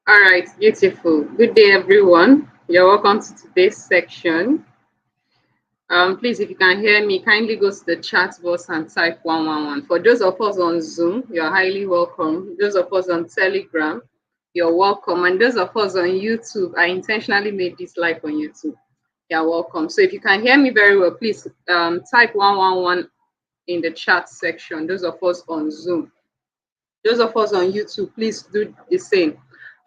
All right, beautiful. Good day, everyone. You're welcome to today's section. Please, if you can hear me, kindly go to the chat box and type 111. For those of us on Zoom, you're highly welcome. Those of us on Telegram, you're welcome. And those of us on YouTube, I intentionally made this live on YouTube. You're welcome. So if you can hear me very well, please type 111 in the chat section. Those of us on Zoom. Those of us on YouTube, please do the same.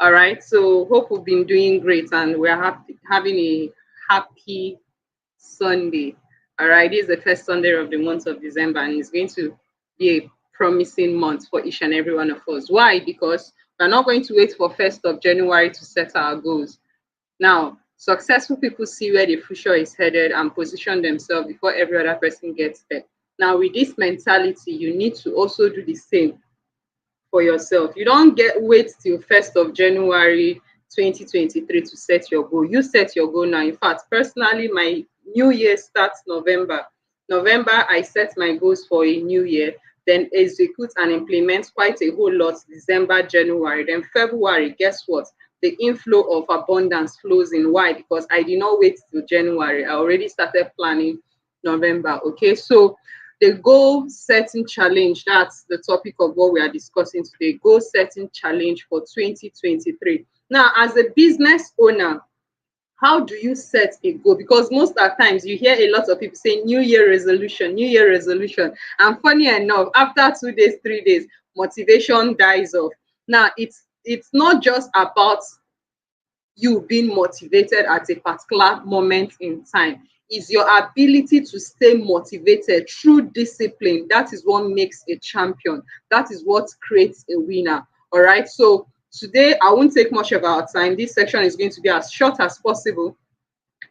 All right. So hope we've been doing great and we're having a happy Sunday. All right. This is the first Sunday of the month of December and it's going to be a promising month for each and every one of us. Why? Because we're not going to wait for 1st of January to set our goals. Now, successful people see where the future is headed and position themselves before every other person gets there. Now, with this mentality, you need to also do the same for yourself. You don't wait till 1st of January 2023 to set your goal. You set your goal now. In fact, personally, my new year starts November. November, I set my goals for a new year, then execute and implement quite a whole lot December, January. Then February, guess what? The inflow of abundance flows in. Why? Because I did not wait till January. I already started planning November. Okay, so the goal setting challenge, that's the topic of what we are discussing today. Goal setting challenge for 2023. Now, as a business owner, how do you set a goal? Because most of the times you hear a lot of people say new year resolution, new year resolution. And funny enough, after 2 days, 3 days, motivation dies off. Now, it's not just about you being motivated at a particular moment in time. Is your ability to stay motivated through discipline. That is what makes a champion. That is what creates a winner. All right. So today I won't take much of our time. This section is going to be as short as possible.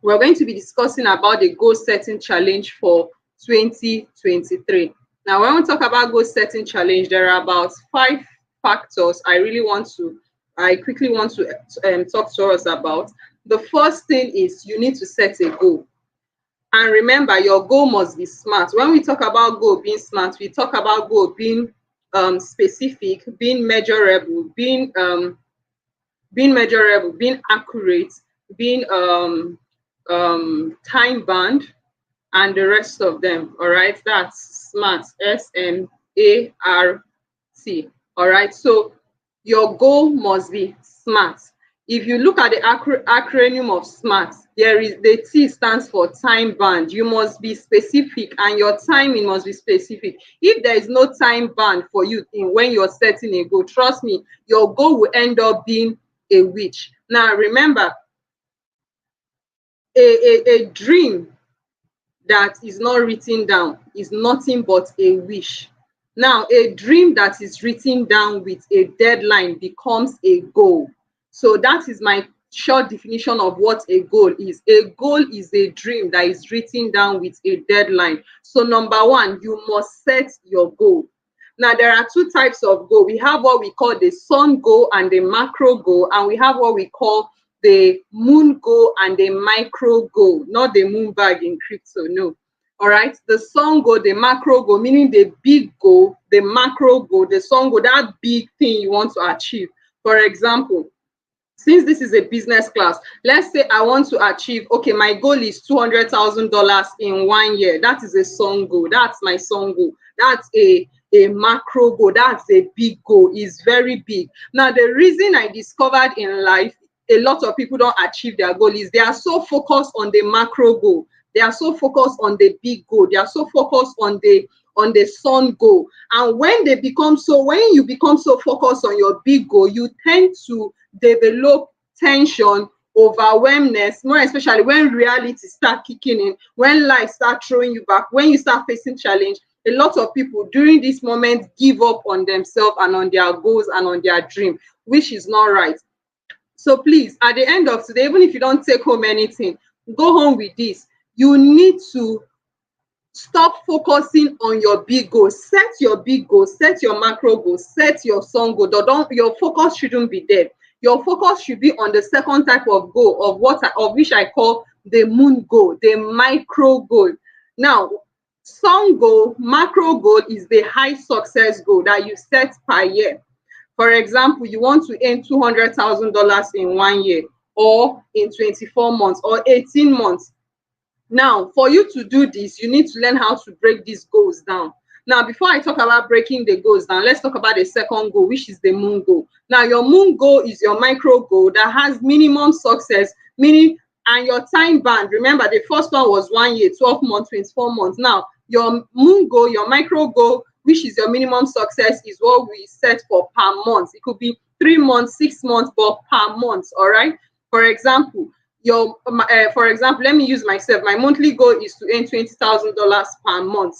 We're going to be discussing about the goal setting challenge for 2023. Now, when we talk about goal setting challenge, there are about 5 factors I quickly want to talk to us about. The first thing is you need to set a goal. And remember, your goal must be smart. When we talk about goal being smart, we talk about goal being specific, being measurable, being accurate, being time bound, and the rest of them. All right, that's SMART, SMART. All right, so your goal must be SMART. If you look at the acronym of SMART, the T stands for time bound. You must be specific and your timing must be specific. If there is no time bound for you when you're setting a goal, trust me, your goal will end up being a witch. Now remember, a dream that is not written down is nothing but a wish. Now, a dream that is written down with a deadline becomes a goal. So that is my short definition of what a goal is. A goal is a dream that is written down with a deadline. So number one, you must set your goal. Now, there are two types of goal. We have what we call the sun goal and the macro goal, and we have what we call the moon goal and the micro goal, not the moon bag in crypto, no. All right, the sun goal, the macro goal, meaning the big goal, the macro goal, the sun goal, that big thing you want to achieve. For example, since this is a business class, let's say I want to achieve, okay, my goal is $200,000 in 1 year. That is a sun goal. That's my sun goal. That's a macro goal. That's a big goal. It's very big. Now, the reason I discovered in life a lot of people don't achieve their goal is they are so focused on the macro goal. They are so focused on the big goal. They are so focused on the sun goal. And when you become so focused on your big goal, you tend to develop tension, overwhelmness, more especially when reality start kicking in, when life start throwing you back, when you start facing challenge. A lot of people during this moment give up on themselves and on their goals and on their dream, which is not right. So please, at the end of today, even if you don't take home anything, go home with this. You need to stop focusing on your big goals. Set your big goals, set your macro goals, set your sun goal. Your focus shouldn't be there. Your focus should be on the second type of goal of which I call the moon goal, the micro goal. Now, sun goal, macro goal is the high success goal that you set per year. For example, you want to earn $200,000 in 1 year, or in 24 months, or 18 months. Now, for you to do this, you need to learn how to break these goals down. Now, before I talk about breaking the goals down, let's talk about the second goal, which is the moon goal. Now, your moon goal is your micro goal that has minimum success, meaning, and your time band. Remember, the first one was 1 year, 12 months, 24 months. Now, your moon goal, your micro goal, which is your minimum success, is what we set for per month. It could be 3 months, 6 months, but per month. All right. For example, let me use myself. My monthly goal is to earn $20,000 per month.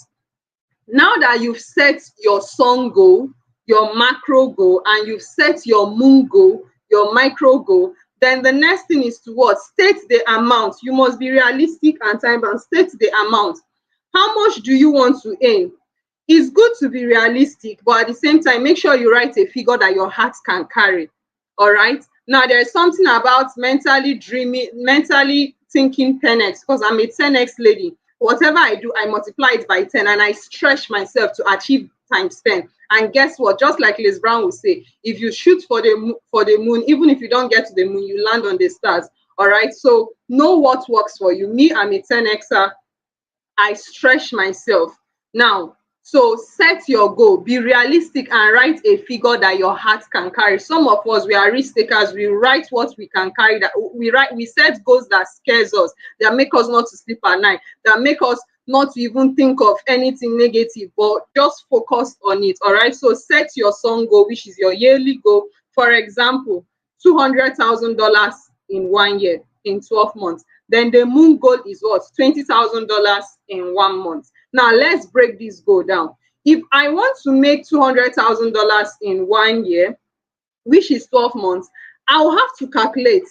Now that you've set your sun goal, your macro goal, and you've set your moon goal, your micro goal, then the next thing is to what? State the amount. You must be realistic and time bound. State the amount. How much do you want to earn? It's good to be realistic, but at the same time, make sure you write a figure that your heart can carry. All right. Now, there's something about mentally dreaming, mentally thinking 10x, because I'm a 10x lady. Whatever I do, I multiply it by 10, and I stretch myself to achieve times 10. And guess what? Just like Liz Brown would say, if you shoot for the moon, even if you don't get to the moon, you land on the stars. All right. So know what works for you. Me, I'm a 10xer. I stretch myself. Now, so set your goal, be realistic, and write a figure that your heart can carry. Some of us, we are risk takers. We write what we can carry. That we set goals that scares us, that make us not to sleep at night, that make us not to even think of anything negative, but just focus on it. All right. So set your sun goal, which is your yearly goal. For example, $200,000 in 1 year, in 12 months. Then the moon goal is what? $20,000 in 1 month. Now let's break this goal down. If I want to make $200,000 in 1 year, which is 12 months, I'll have to calculate.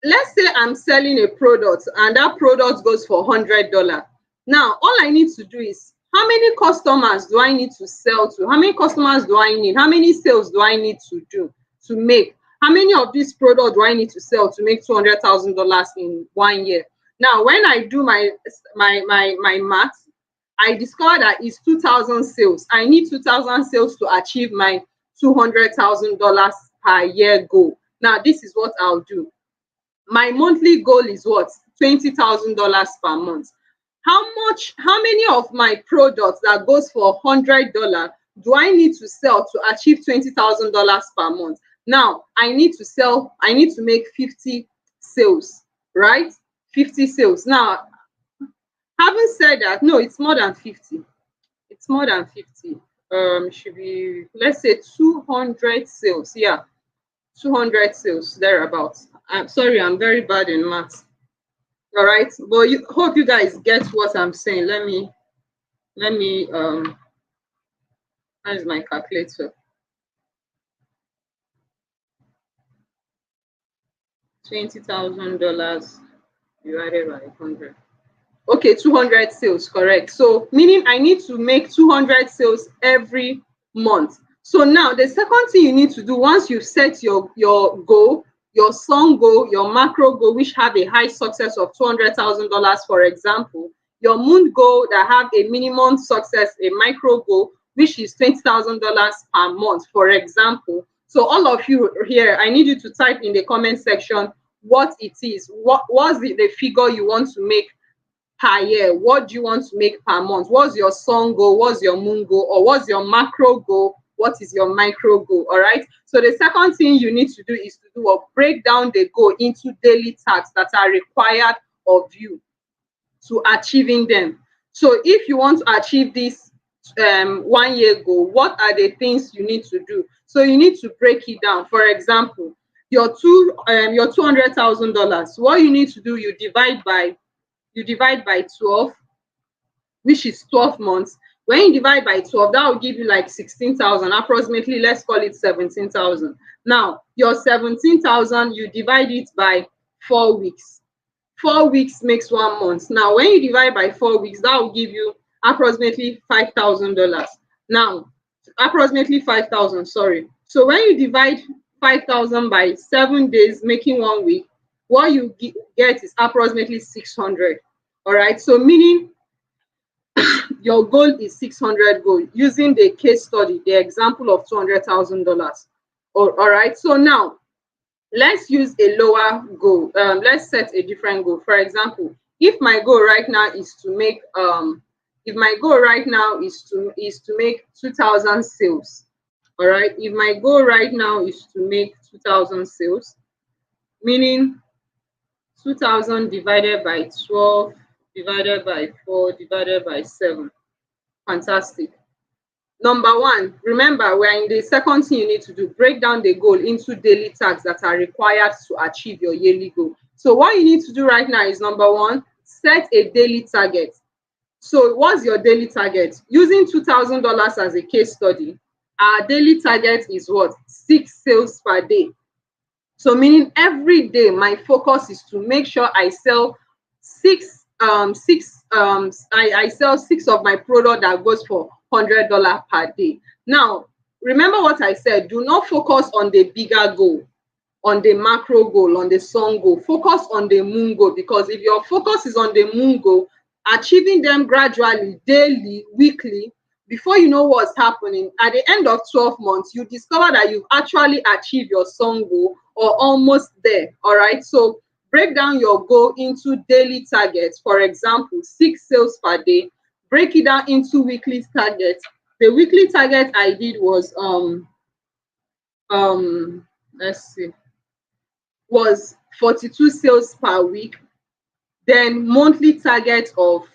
Let's say I'm selling a product and that product goes for $100. Now, all I need to do is, how many customers do I need to sell to? How many customers do I need? How many sales do I need to do to make? How many of these products do I need to sell to make $200,000 in 1 year? Now, when I do my math, I discovered that it's 2,000 sales. I need 2,000 sales to achieve my $200,000 per year goal. Now, this is what I'll do. My monthly goal is what? $20,000 per month. How many of my products that goes for $100 do I need to sell to achieve $20,000 per month? Now, I need to make 50 sales, right? 50 sales. Now, having said that, no, it's more than 50. It's more than 50. Should be, let's say 200 sales. Yeah, 200 sales, thereabouts. I'm sorry, I'm very bad in maths. All right, but hope you guys get what I'm saying. Let me That is my calculator. $20,000 divided by 100. Okay, 200 sales, correct. So meaning I need to make 200 sales every month. So now the second thing you need to do, once you've set your goal, your sun goal, your macro goal, which have a high success of $200,000, for example, your moon goal that have a minimum success, a micro goal, which is $20,000 per month, for example. So all of you here, I need you to type in the comment section what it is. What's the figure you want to make per year? What do you want to make per month? What's your sun goal? What's your moon goal? Or what's your macro goal? What is your micro goal? All right. So the second thing you need to do is to do a break down the goal into daily tasks that are required of you to achieving them. So if you want to achieve this 1 year goal, what are the things you need to do? So you need to break it down. For example, your $200,000. What you need to do, you divide by 12, which is 12 months. When you divide by 12, that will give you like 16,000, approximately. Let's call it 17,000. Now, your 17,000, you divide it by 4 weeks. 4 weeks makes 1 month. Now, when you divide by 4 weeks, that will give you approximately $5,000. Now, approximately 5,000, sorry. So when you divide 5,000 by 7 days, making 1 week, what you get is approximately 600. All right. So meaning your goal is 600 goal, using the case study, the example of $200,000. All right. So now let's use a lower goal. Let's set a different goal. For example, if my goal right now is to make if my goal right now is to make 2,000 sales. All right. If my goal right now is to make 2,000 sales, meaning 2,000 divided by 12 divided by 4 divided by 7. Fantastic. Number one, remember, we're in the second thing you need to do: break down the goal into daily tasks that are required to achieve your yearly goal. So what you need to do right now is, number one, set a daily target. So what's your daily target? Using $2,000 as a case study, our daily target is what? 6 sales per day. So meaning every day my focus is to make sure I sell I sell 6 of my product that goes for $100 per day. Now, remember what I said: do not focus on the bigger goal, on the macro goal, on the sun goal. Focus on the moon goal, because if your focus is on the moon goal, achieving them gradually, daily, weekly, before you know what's happening, at the end of 12 months, you discover that you've actually achieved your sun goal or almost there. All right. So break down your goal into daily targets. For example, 6 sales per day. Break it down into weekly targets. The weekly target I did was let's see, was 42 sales per week. Then monthly target of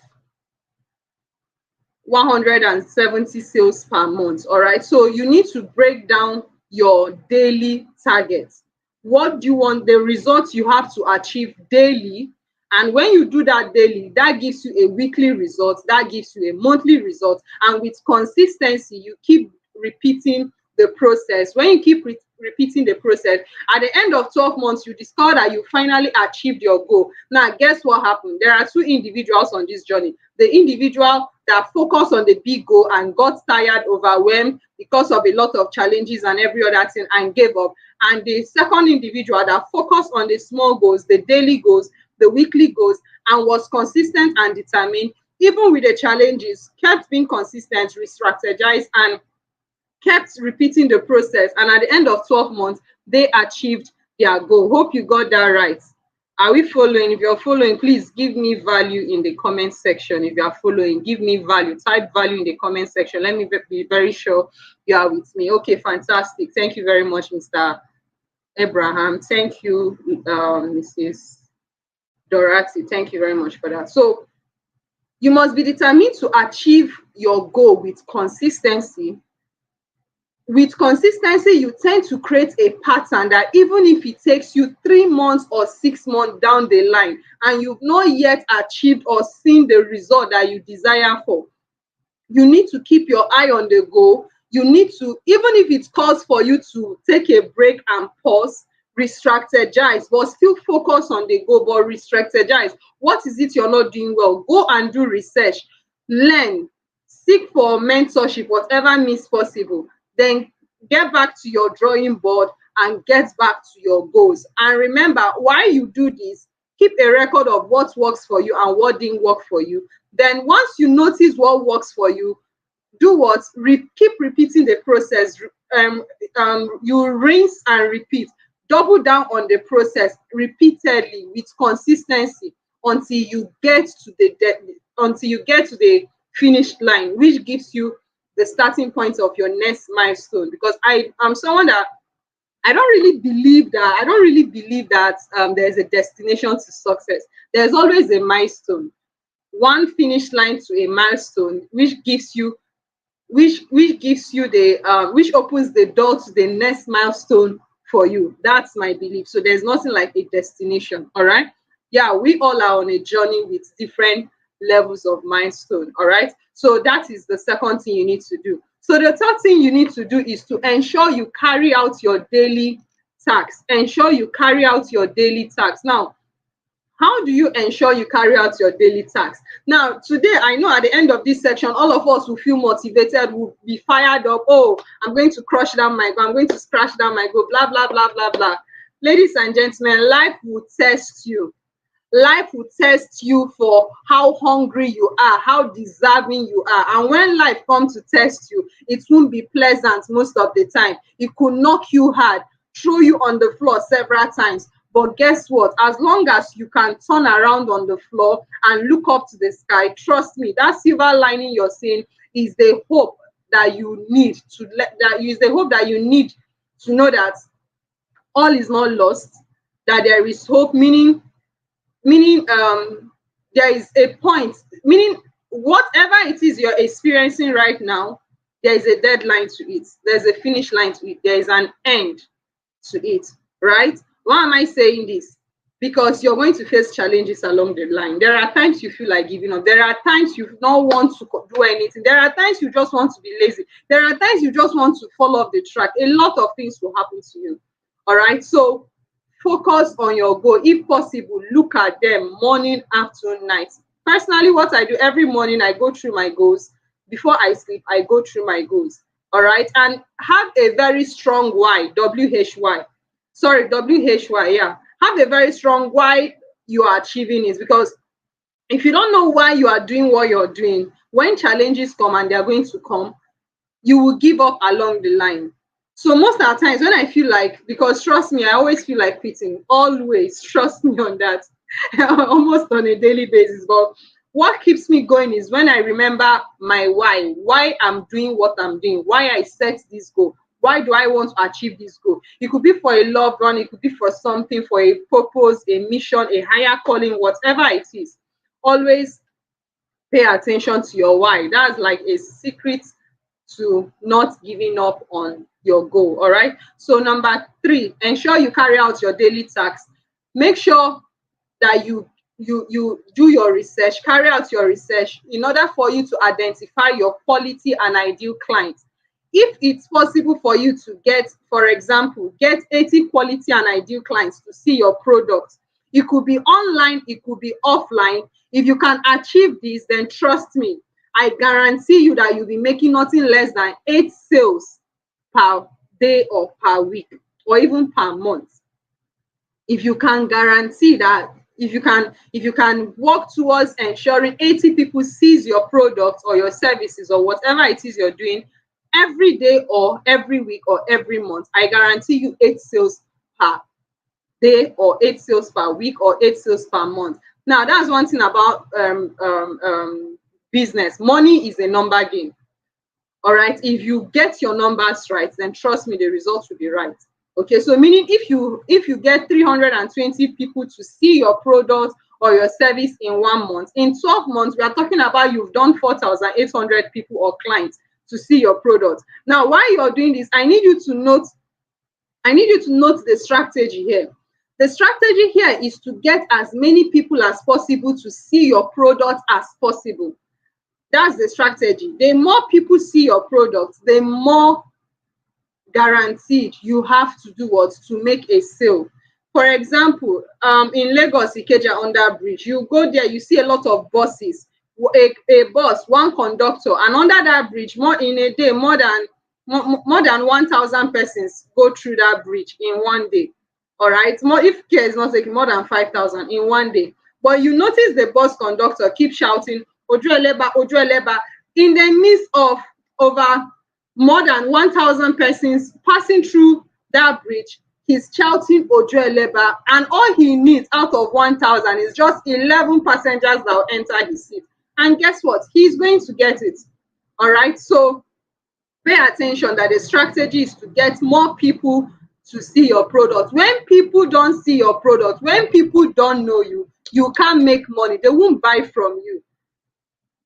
170 sales per month. All right. So you need to break down your daily targets. What do you want the results you have to achieve daily? And when you do that daily, that gives you a weekly result, that gives you a monthly result. And with consistency, you keep repeating the process. When you keep repeating the process, at the end of 12 months, you discover that you finally achieved your goal. Now, guess what happened? There are 2 individuals on this journey: the individual that focused on the big goal and got tired, overwhelmed because of a lot of challenges and every other thing, and gave up; and the second individual that focused on the small goals, the daily goals, the weekly goals, and was consistent and determined, even with the challenges, kept being consistent, re-strategized, and kept repeating the process. And at the end of 12 months, they achieved their goal. Hope you got that right. Are we following? If you're following, please give me value in the comment section. If you are following, give me value. Type value in the comment section. Let me be very sure you are with me. Okay, fantastic. Thank you very much, Mr. Abraham. Thank you, Mrs. Dorothy. Thank you very much for that. So you must be determined to achieve your goal with consistency. With consistency, you tend to create a pattern that even if it takes you 3 months or 6 months down the line and you've not yet achieved or seen the result that you desire for, you need to keep your eye on the goal. You need to, even if it calls for you to take a break and pause, re-strategize, but still focus on the goal, but re-strategize. What is it you're not doing well? Go and do research, learn, seek for mentorship, whatever means possible. Then get back to your drawing board and get back to your goals. And remember, while you do this, keep a record of what works for you and what didn't work for you. Then once you notice what works for you, do what? Keep repeating the process. You rinse and repeat. Double down on the process repeatedly with consistency until you get to the finish line, which gives you the starting point of your next milestone. Because I'm someone that I don't really believe that there's a destination to success. There's always a milestone, one finish line to a milestone, which gives you which opens the door to the next milestone for you. That's my belief. So there's nothing like a destination. All right. Yeah, we all are on a journey with different levels of milestone. All right. So that is the second thing you need to do. So the third thing you need to do is to ensure you carry out your daily tasks. Ensure you carry out your daily tasks. Now, how do you ensure you carry out your daily tasks? Now, today, I know at the end of this section, all of us will feel motivated, will be fired up. Oh, I'm going to crush down my goal. I'm going to scratch down my goal, blah, blah, blah, blah, blah. Ladies and gentlemen, life will test you. Life will test you for how hungry you are, how deserving you are. And when life comes to test you, it won't be pleasant most of the time. It could knock you hard, throw you on the floor several times. But guess what? As long as you can turn around on the floor and look up to the sky, trust me, that silver lining you're seeing is the hope that you need to know that all is not lost, that there is hope, meaning there is a point, meaning whatever it is you're experiencing right now, there is a deadline to it, there's a finish line to it, there is an end to it, right? Why am I saying this? Because you're going to face challenges along the line. There are times you feel like giving up, there are times you don't want to do anything, there are times you just want to be lazy, there are times you just want to fall off the track. A lot of things will happen to you. All right, so focus on your goal. If possible, look at them morning, afternoon, night. Personally, what I do every morning, I go through my goals. Before I sleep, I go through my goals. All right, and have a very strong why, WHY. Sorry, WHY, yeah. Have a very strong why you are achieving it, because if you don't know why you are doing what you're doing, when challenges come, and they're going to come, you will give up along the line. So most of the times when I feel like, because trust me, I always feel like quitting, always, trust me on that, almost on a daily basis. But what keeps me going is when I remember my why I'm doing what I'm doing, why I set this goal, why do I want to achieve this goal. It could be for a loved one, it could be for something, for a purpose, a mission, a higher calling, whatever it is. Always pay attention to your why. That's like a secret to not giving up on your goal. All right, so number 3, ensure you carry out your daily tasks. Make sure that you do your research, carry out your research in order for you to identify your quality and ideal clients. If it's possible for you to get, for example, get 80 quality and ideal clients to see your product, it could be online, it could be offline. If you can achieve this, then trust me, I guarantee you that you'll be making nothing less than 8 sales per day or per week or even per month. If you can guarantee that, if you can work towards ensuring 80 people sees your product or your services or whatever it is you're doing every day or every week or every month, I guarantee you 8 sales per day or 8 sales per week or 8 sales per month. Now, that's one thing about business. Money is a number game. All right, if you get your numbers right, then trust me, the results will be right. Okay, so meaning if you get 320 people to see your product or your service in 1 month, in 12 months we are talking about you've done 4,800 people or clients to see your product. Now, while you're doing this, I need you to note the strategy here. The strategy here is to get as many people as possible to see your product as possible. That's the strategy. The more people see your product, the more guaranteed you have to do what? To make a sale. For example, in Lagos, Ikeja under bridge, you go there, you see a lot of buses, a bus, one conductor, and under that bridge, more in a day, more than 1,000 persons go through that bridge in 1 day. All right, more if care is not taken, more than 5,000 in 1 day. But you notice the bus conductor keep shouting Ojueleba, Ojueleba, in the midst of over more than 1,000 persons passing through that bridge. He's shouting Ojueleba, and all he needs out of 1,000 is just 11 passengers that will enter his seat. And guess what? He's going to get it. All right, so pay attention that the strategy is to get more people to see your product. When people don't see your product, when people don't know you, you can't make money. They won't buy from you.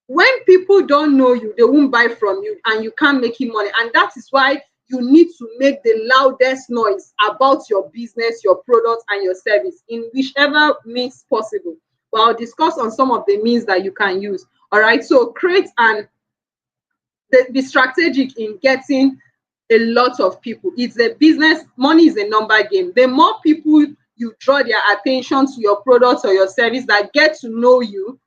When people don't know you, they won't buy from you, and you can't make money. And that is why you need to make the loudest noise about your business, your product, and your service in whichever means possible. But I'll discuss on some of the means that you can use. All right, so create and be strategic in getting a lot of people. It's a business. Money is a number game. The more people you draw their attention to your product or your service that get to know you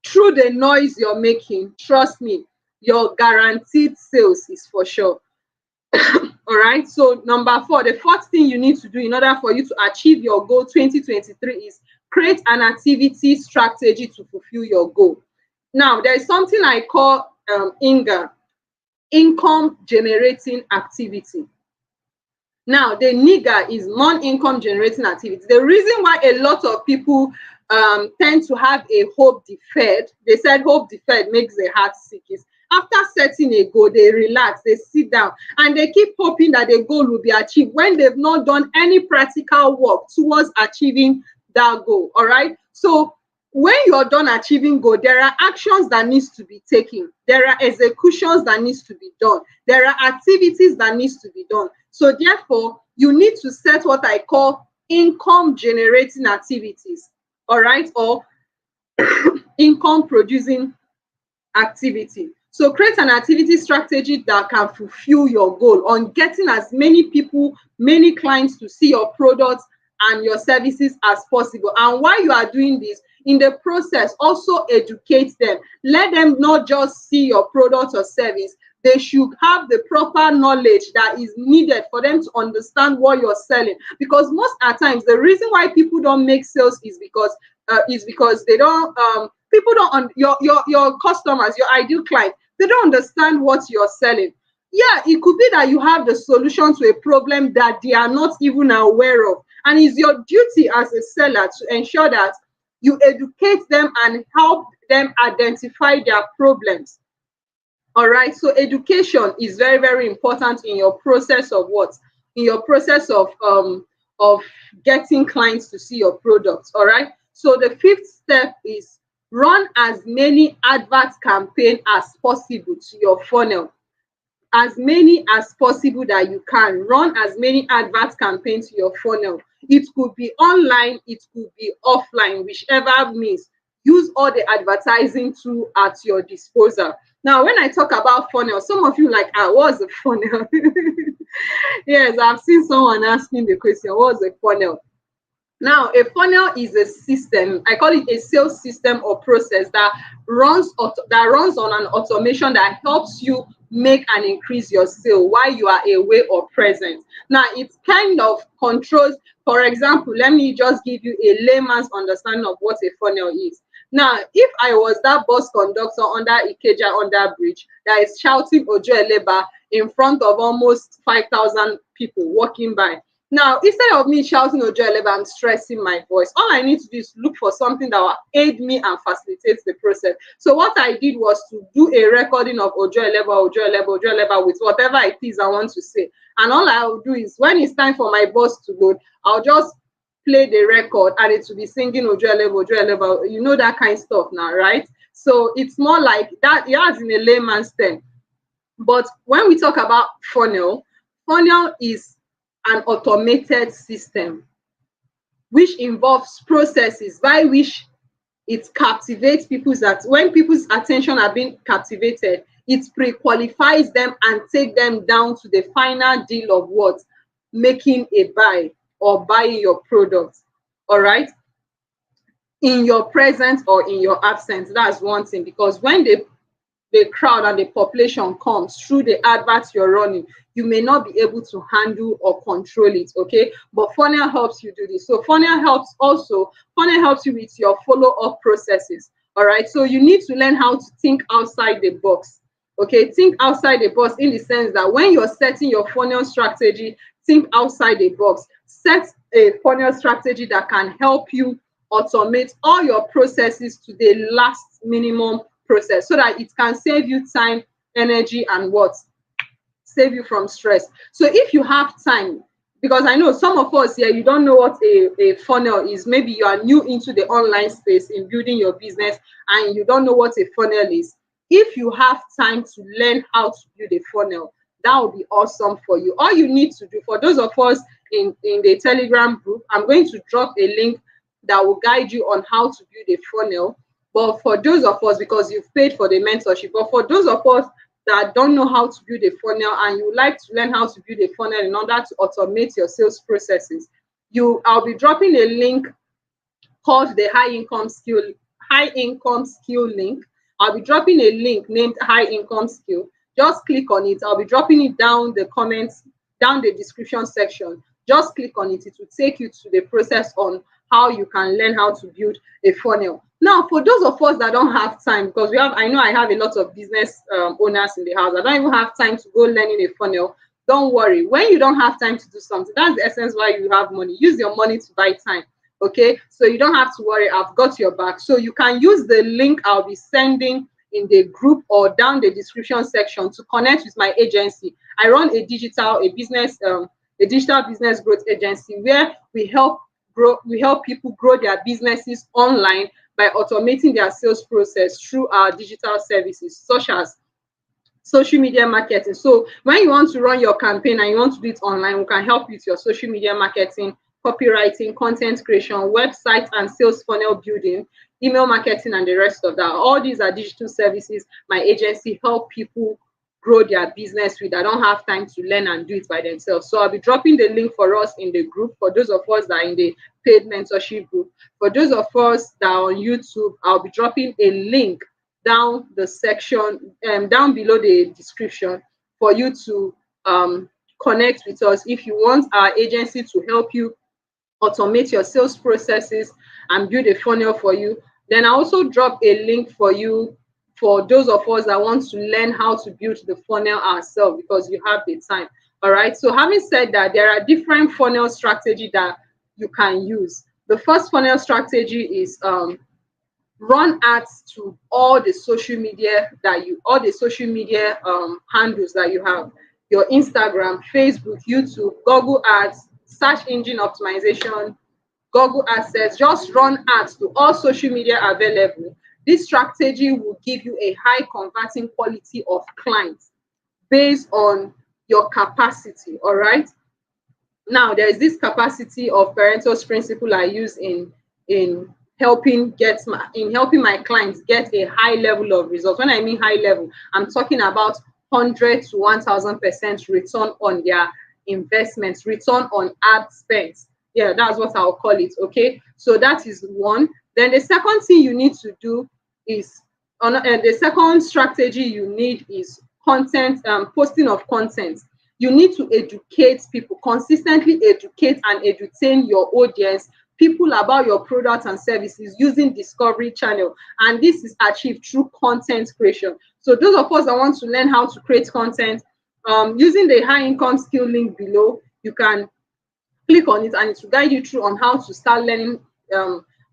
through the noise you're making, trust me, your guaranteed sales is for sure. All right, so number 4, the fourth thing you need to do in order for you to achieve your goal 2023 is create an activity strategy to fulfill your goal. Now, there is something I call INGA, income generating activity. Now, the NIGA is non-income generating activity. The reason why a lot of people tend to have a hope deferred, they said hope deferred makes the heart sick, is after setting a goal, they relax, they sit down, and they keep hoping that the goal will be achieved when they've not done any practical work towards achieving that goal. All right. So when you're done achieving goal, there are actions that needs to be taken. There are executions that needs to be done. There are activities that needs to be done. So therefore, you need to set what I call income generating activities, all right, or income producing activity. So create an activity strategy that can fulfill your goal on getting as many people, many clients to see your products and your services as possible. And while you are doing this, in the process, also educate them. Let them not just see your product or service. They should have the proper knowledge that is needed for them to understand what you're selling. Because most at times, the reason why people don't make sales is because they don't people don't your customers, your ideal client, they don't understand what you're selling. Yeah, it could be that you have the solution to a problem that they are not even aware of, and it's your duty as a seller to ensure that you educate them and help them identify their problems. All right, so education is very, very important in your process of what? In your process of getting clients to see your products. All right, so the fifth step is run as many advert campaign as possible to your funnel. As many as possible that you can. Run as many advert campaigns to your funnel. It could be online, it could be offline, whichever means. Use all the advertising tool at your disposal. Now, when I talk about funnel, some of you like, what's a funnel? Yes, I've seen someone asking the question, what's a funnel? Now, a funnel is a system, I call it a sales system or process that runs on an automation that helps you make and increase your sale while you are away or present. Now, it kind of controls, for example, let me just give you a layman's understanding of what a funnel is. Now, if I was that bus conductor under Ikeja under bridge that is shouting Ojo Eleba in front of almost 5,000 people walking by, now, instead of me shouting Ojo Eleba, I'm stressing my voice. All I need to do is look for something that will aid me and facilitate the process. So what I did was to do a recording of Ojo Eleba, Ojo Eleba, Ojo Eleba with whatever it is I want to say. And all I will do is when it's time for my bus to load, I'll just play the record and it will be singing Ojo Eleba, Ojo Eleba. You know that kind of stuff now, right? So it's more like that, yeah, in a layman's term. But when we talk about funnel is an automated system which involves processes by which it captivates when people's attention are being captivated, it pre-qualifies them and take them down to the final deal of what? Making a buy or buying your product. All right, in your presence or in your absence. That's one thing, because when the crowd and the population comes through the adverts you're running, you may not be able to handle or control it, okay? But funnel helps you do this. So funnel helps you with your follow-up processes, all right? So you need to learn how to think outside the box, okay? Think outside the box in the sense that when you're setting your funnel strategy, think outside the box. Set a funnel strategy that can help you automate all your processes to the last minimum process so that it can save you time, energy, and what? Save you from stress. So if you have time, because I know some of us here, you don't know what a funnel is. Maybe you are new into the online space in building your business and you don't know what a funnel is. If you have time to learn how to build a funnel, that will be awesome for you. All you need to do, for those of us in the Telegram group, I'm going to drop a link that will guide you on how to build a funnel. But for those of us, because you've paid for the mentorship, but for those of us that don't know how to build a funnel and you would like to learn how to build a funnel in order to automate your sales processes, I'll be dropping a link called the high income skill link. I'll be dropping a link named high income skill. Just click on it. I'll be dropping it down the comments, down the description section. Just click on it. It will take you to the process on how you can learn how to build a funnel. Now, for those of us that don't have time, because I know I have a lot of business owners in the house. I don't even have time to go learning a funnel. Don't worry. When you don't have time to do something, that's the essence why you have money. Use your money to buy time. Okay, so you don't have to worry. I've got your back. So you can use the link I'll be sending in the group or down the description section to connect with my agency. I run a digital business growth agency where we help people grow their businesses online by automating their sales process through our digital services such as social media marketing. So when you want to run your campaign and you want to do it online, we can help you with your social media marketing, copywriting, content creation, website and sales funnel building, email marketing, and the rest of that. All these are digital services my agency help people grow their business with. I don't have time to learn and do it by themselves. So I'll be dropping the link for us in the group. For those of us that are in the paid mentorship group, for those of us that are on YouTube, I'll be dropping a link down the section, down below the description, for you to connect with us if you want our agency to help you automate your sales processes and build a funnel for you. Then I also drop a link for you for those of us that want to learn how to build the funnel ourselves because you have the time. All right. So having said that, there are different funnel strategy that you can use. The first funnel strategy is run ads to all the social media handles that you have, your Instagram, Facebook, YouTube, Google ads, search engine optimization, Google assets. Just run ads to all social media available. This strategy will give you a high converting quality of clients based on your capacity. All right. Now there is this capacity of Pareto's principle I use in helping my clients get a high level of results. When I mean high level, I'm talking about 100 to 1000% return on their investments, return on ad spend. Yeah, that's what I'll call it. Okay, so that is one. Then the second thing you need to do is the second strategy you need is content, posting of content. You need to educate people, consistently educate and entertain your audience, people, about your products and services using discovery channel, and this is achieved through content creation. So those of us that want to learn how to create content, using the high income skill link below, you can click on it and it will guide you through on how to start learning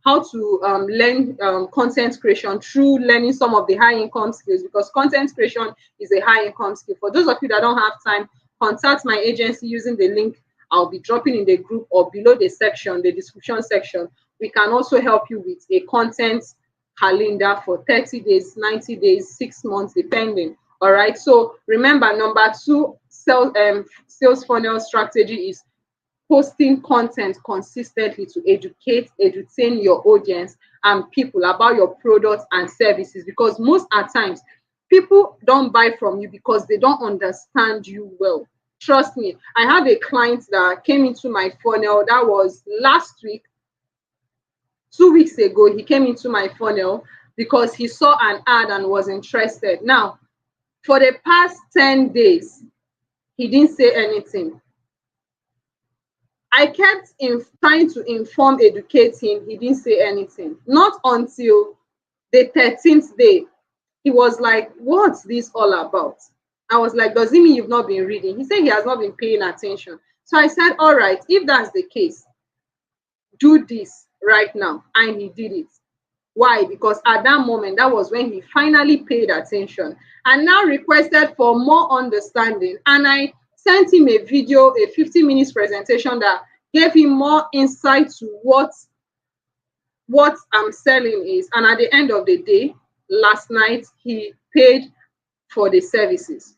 learn content creation through learning some of the high income skills, because content creation is a high income skill. For those of you that don't have time, contact my agency using the link I'll be dropping in the group or below the description section. We can also help you with a content calendar for 30 days, 90 days, 6 months, depending. All right. So remember, number two sales funnel strategy is posting content consistently to entertain your audience and people about your products and services, because most at times people don't buy from you because they don't understand you well. Trust me, I have a client that came into my funnel. That was last week, 2 weeks ago. He came into my funnel because he saw an ad and was interested. Now, for the past 10 days, he didn't say anything. I kept trying to inform, educate him. He didn't say anything. Not until the 13th day, he was like, what's this all about? I was like, does it mean you've not been reading? He said he has not been paying attention. So I said, all right, if that's the case, do this right now. And he did it. Why? Because at that moment, that was when he finally paid attention and now requested for more understanding. And I sent him a video, a 50 minutes presentation that gave him more insight to what I'm selling is. And at the end of the day, last night, he paid for the services.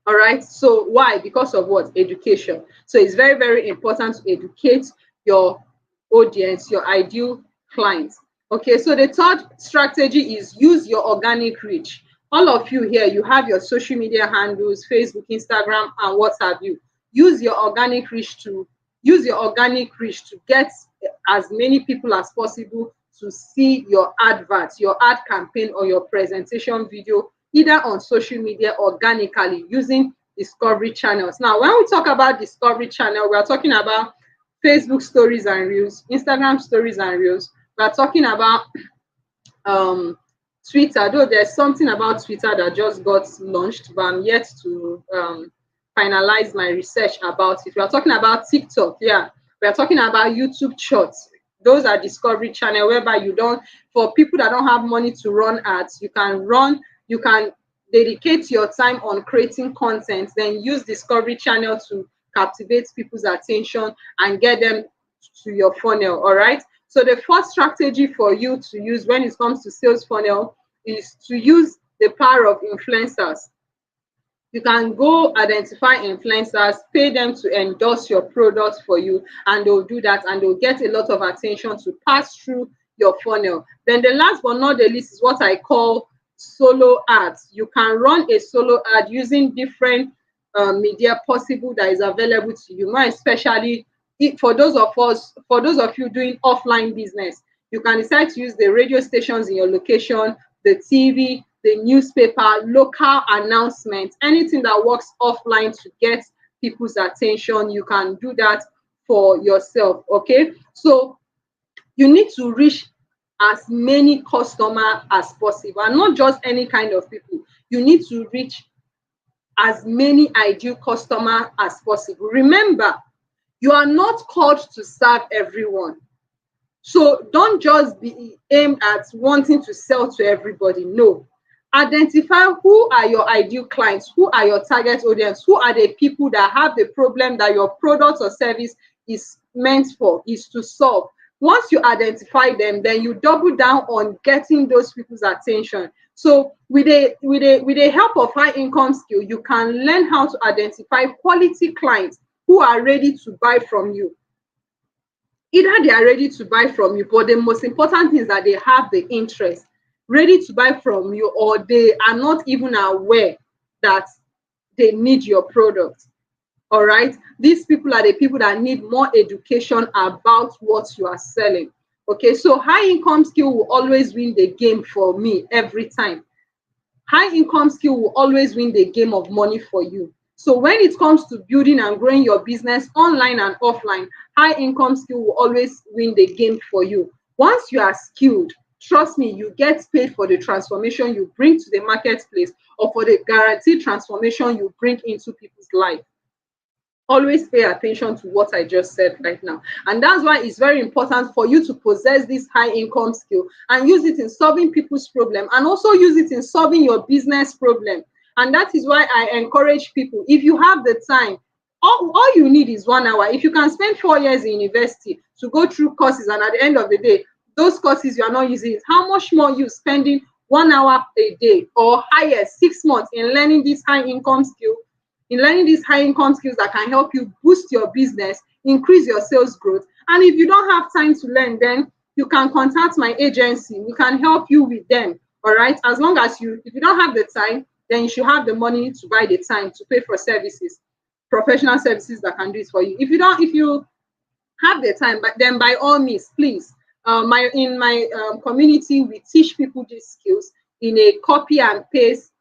All right. So why? Because of what? Education. So it's very, very important to educate your audience, your ideal clients. Okay. So the third strategy is use your organic reach. All of you here, you have your social media handles, Facebook, Instagram, and what have you. Use your organic reach to get as many people as possible to see your adverts, your ad campaign, or your presentation video, either on social media organically using discovery channels. Now, when we talk about discovery channel, we are talking about Facebook stories and reels, Instagram stories and reels. We are talking about Twitter, though there's something about Twitter that just got launched, but I'm yet to finalize my research about it. We are talking about TikTok, yeah. We are talking about YouTube Shorts. Those are discovery channel whereby you don't, for people that don't have money to run ads, you can dedicate your time on creating content, then use discovery channel to captivate people's attention and get them to your funnel. All right. So the first strategy for you to use when it comes to sales funnel is to use the power of influencers. You can go identify influencers, pay them to endorse your products for you, and they'll do that, and they'll get a lot of attention to pass through your funnel. Then the last but not the least is what I call solo ads. You can run a solo ad using different media possible that is available to you, more especially for those of you doing offline business. You can decide to use the radio stations in your location, the TV, the newspaper, local announcements, anything that works offline to get people's attention. You can do that for yourself. Okay, so you need to reach as many customers as possible, and not just any kind of people. You need to reach as many ideal customers as possible. Remember, you are not called to serve everyone. So don't just be aimed at wanting to sell to everybody. No. Identify who are your ideal clients, who are your target audience, who are the people that have the problem that your product or service is meant for, is to solve. Once you identify them, then you double down on getting those people's attention. So with a help of high income skill, you can learn how to identify quality clients who are ready to buy from you. Either they are ready to buy from you, but the most important thing is that they have the interest, ready to buy from you, or they are not even aware that they need your product. All right. These people are the people that need more education about what you are selling. Okay. So high income skill will always win the game for me every time. High income skill will always win the game of money for you. So when it comes to building and growing your business online and offline, high income skill will always win the game for you. Once you are skilled, trust me, you get paid for the transformation you bring to the marketplace, or for the guaranteed transformation you bring into people's life. Always pay attention to what I just said right now. And that's why it's very important for you to possess this high income skill and use it in solving people's problem, and also use it in solving your business problem. And that is why I encourage people, if you have the time, all you need is 1 hour. If you can spend 4 years in university to go through courses, and at the end of the day, those courses you are not using it, how much more you spending 1 hour a day or higher 6 months in learning this high income skill, in learning these high income skills that can help you boost your business, increase your sales growth. And if you don't have time to learn, then you can contact my agency. We can help you with them. All right. As long as if you don't have the time, then you should have the money to buy the time to pay for services, professional services that can do it for you. If you have the time, but then by all means, please, in my community, we teach people these skills in a copy and paste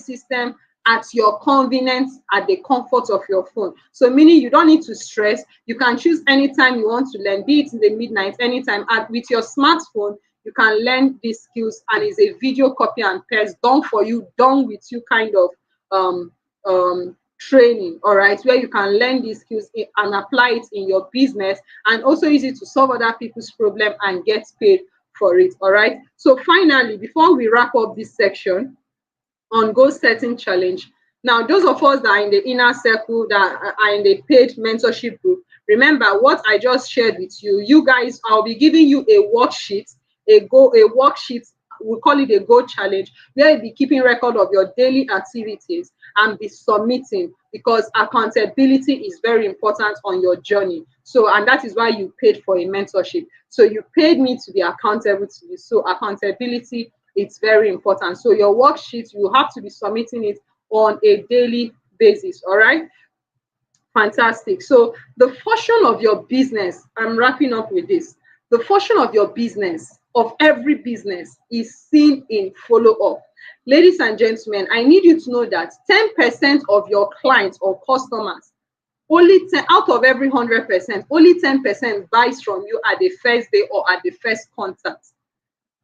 system, at your convenience, at the comfort of your phone. So meaning you don't need to stress. You can choose anytime you want to learn, be it in the midnight, anytime. With your smartphone, you can learn these skills, and it's a video copy and paste, done for you, done with you kind of training, all right, where you can learn these skills and apply it in your business, and also use it to solve other people's problem and get paid for it. All right. So finally, before we wrap up this section on goal setting challenge. Now, those of us that are in the inner circle, that are in the paid mentorship group, remember what I just shared with you. You guys, I'll be giving you a worksheet, a worksheet. We call it a goal challenge, where you'll be keeping record of your daily activities and be submitting, because accountability is very important on your journey. So, and that is why you paid for a mentorship. So you paid me to be accountable to you. So accountability, it's very important. So your worksheet, you have to be submitting it on a daily basis. All right. Fantastic. So the function of your business, I'm wrapping up with this. The function of your business, of every business, is seen in follow-up. Ladies and gentlemen, I need you to know that 10% of your clients or customers, only 10 out of every 100%, only 10% buys from you at the first day or at the first contact.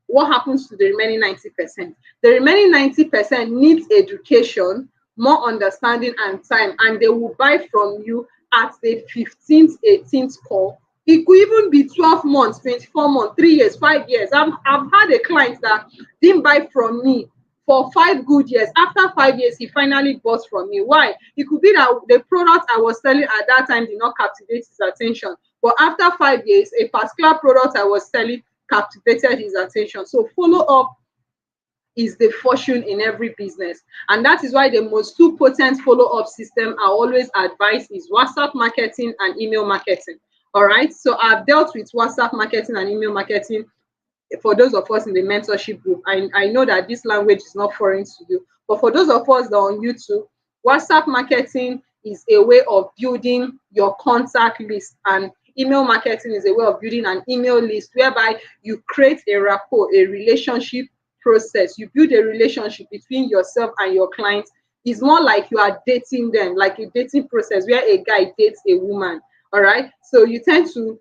What happens to the remaining 90%? The remaining 90% needs education, more understanding, and time, and they will buy from you at the 15th, 18th call. It could even be 12 months, 24 months, 3 years, 5 years. I've had a client that didn't buy from me for 5 good years. After 5 years, he finally bought from me. Why? It could be that the product I was selling at that time did not captivate his attention. But after 5 years, a particular product I was selling captivated his attention. So follow up is the fortune in every business, and that is why the most two potent follow-up system I always advise is WhatsApp marketing and email marketing. All right, so I've dealt with WhatsApp marketing and email marketing for those of us in the mentorship group. I know that this language is not foreign to you, but for those of us that are on YouTube, WhatsApp marketing is a way of building your contact list, and email marketing is a way of building an email list whereby you create a rapport, a relationship process. You build a relationship between yourself and your clients. It's more like you are dating them, like a dating process where a guy dates a woman. All right, so you tend to,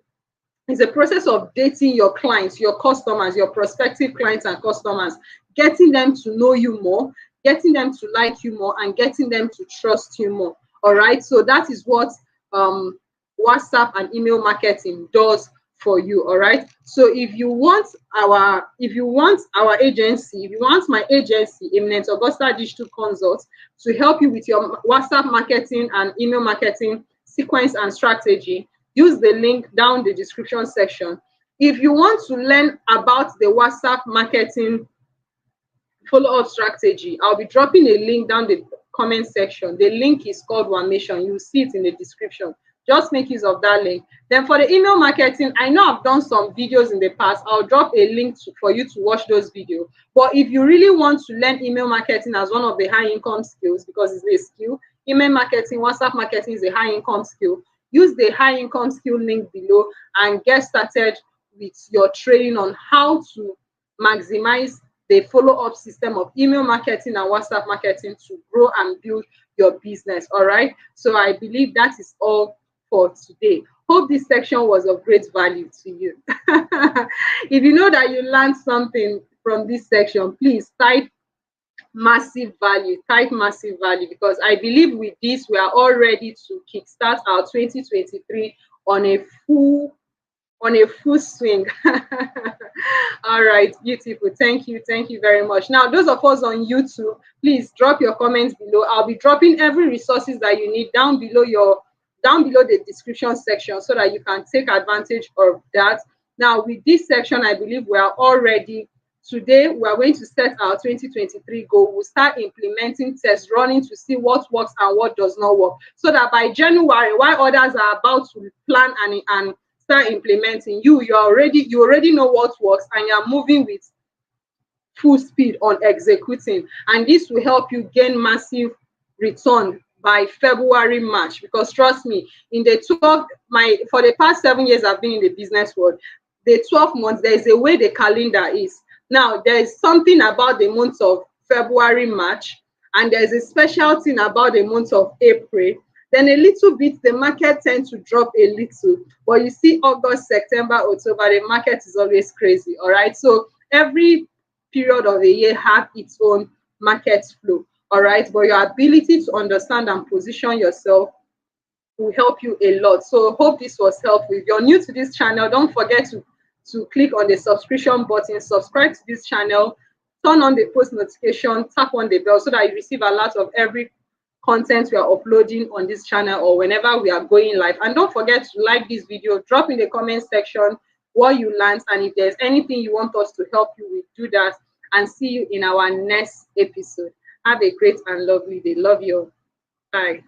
it's a process of dating your clients, your customers, your prospective clients and customers, getting them to know you more, getting them to like you more, and getting them to trust you more. All right, so that is what WhatsApp and email marketing does for you. All right, so if you want our agency, if you want my agency, Eminent Augusta Digital Consult, to help you with your WhatsApp marketing and email marketing sequence and strategy, use the link down the description section. If you want to learn about the WhatsApp marketing follow-up strategy, I'll be dropping a link down the comment section. The link is called Wamation. You'll see it in the description. Just make use of that link. Then for the email marketing, I know I've done some videos in the past. I'll drop a link for you to watch those videos. But if you really want to learn email marketing as one of the high income skills, because it's a skill, email marketing, WhatsApp marketing is a high income skill, use the high income skill link below and get started with your training on how to maximize the follow-up system of email marketing and WhatsApp marketing to grow and build your business. All right, so I believe that is all for today. Hope this section was of great value to you. If you know that you learned something from this section, please type massive value, because I believe with this we are all ready to kickstart our 2023 on a full swing. All right, beautiful. Thank you very much. Now, those of us on YouTube, please drop your comments below. I'll be dropping every resources that you need down below the description section, so that you can take advantage of that. Now, with this section, I believe we are all ready. Today, we are going to set our 2023 goal. We'll start implementing test running to see what works and what does not work, so that by January, while others are about to plan and start implementing, you already know what works, and you're moving with full speed on executing. And this will help you gain massive return by February, March, because trust me, in the for the past 7 years I've been in the business world, the 12 months, there is a way the calendar is. Now, there is something about the months of February, March, and there's a special thing about the month of April. Then a little bit, the market tends to drop a little. But you see, August, September, October, the market is always crazy. All right. So every period of the year have its own market flow. All right. But your ability to understand and position yourself will help you a lot. So hope this was helpful. If you're new to this channel, don't forget to click on the subscription button, subscribe to this channel, turn on the post notification, tap on the bell, so that you receive alerts of every content we are uploading on this channel or whenever we are going live. And don't forget to like this video, drop in the comment section what you learned, and if there's anything you want us to help you with, do that. And see you in our next episode. Have a great and lovely day. Love you all. Bye.